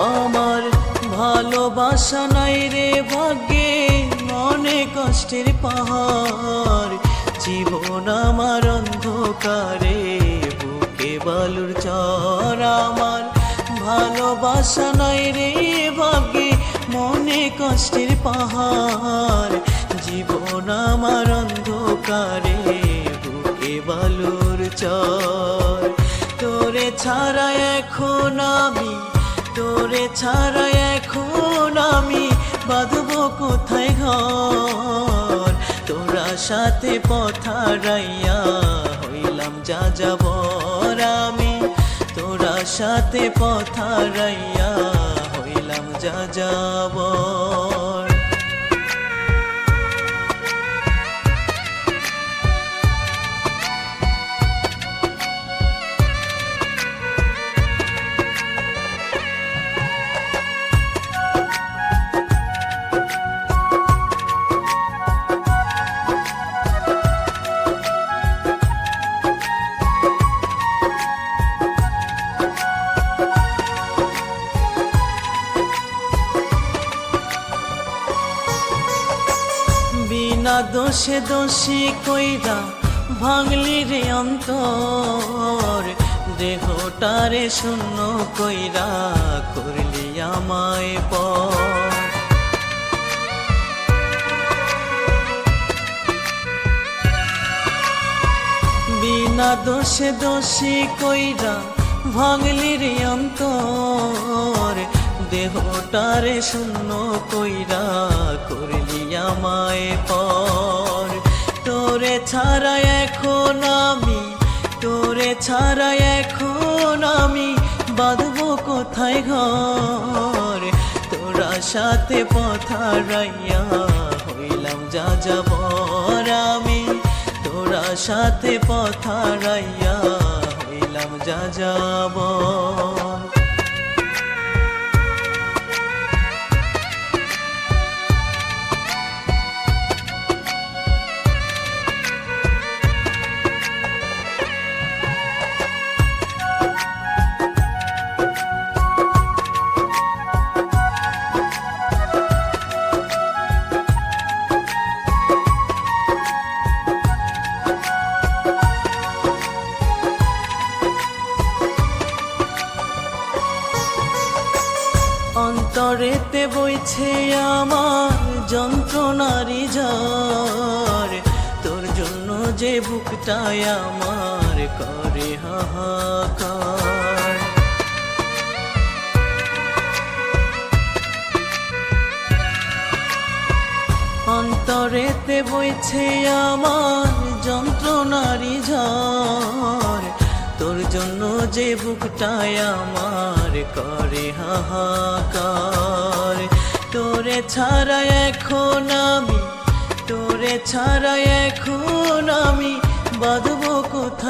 আমার ভালোবাসা নাই রে ভাগ্যে, মনে কষ্টের পাহাড়। জীবন আমার অন্ধকারে, বুকে বালুর চর। আমার ভালোবাসা নাই রে ভাগ্যে, মনে কষ্টের পাহাড়। জীবন আমার অন্ধকারে, বুকে বালুর চর। তোরে ছাড়া এখন আমি, তোরে ছাড়া এখন আমি বাঁধবো কোথায় ঘর। তোরা সাথে পথ হারাইয়া হইলাম যা যাবর আমি। তোরা সাথে পথ হারাইয়া হইলাম যা যাবর। বিনা দোষে দোষী কইরা ভাঙলি রে অন্তর। দেহটারে শূন্য কইরা করলি আমায় পর। বিনা দোষে দোষী কইরা ভাঙলি রে অন্তর। দেহটারে শূন্য কইরা করলি আমায় পর। তোরে ছাড়া এখন আমি, তোরে ছাড়া এখন আমি বাঁধবো কোথায় ঘর। তোরা সাথে পথ হারাইয়া হইলাম যা যাবর আমি। তোরা সাথে পথ হারাইয়া হইলাম যা যাবর। অন্তরেতে বইছে আমার যন্ত্রণারি ঝড়। তোর জন্য যে বুকটায় আমার করে হাহাকার। অন্তরেতে বইছে আমার যন্ত্রণারি ঝড়। তোর জন্য যে বুকটায় আমার করে হাহাকার। তোরে ছাড়া এখন আমি, তোরে ছাড়া এখন আমি বাঁধবো কোথায়।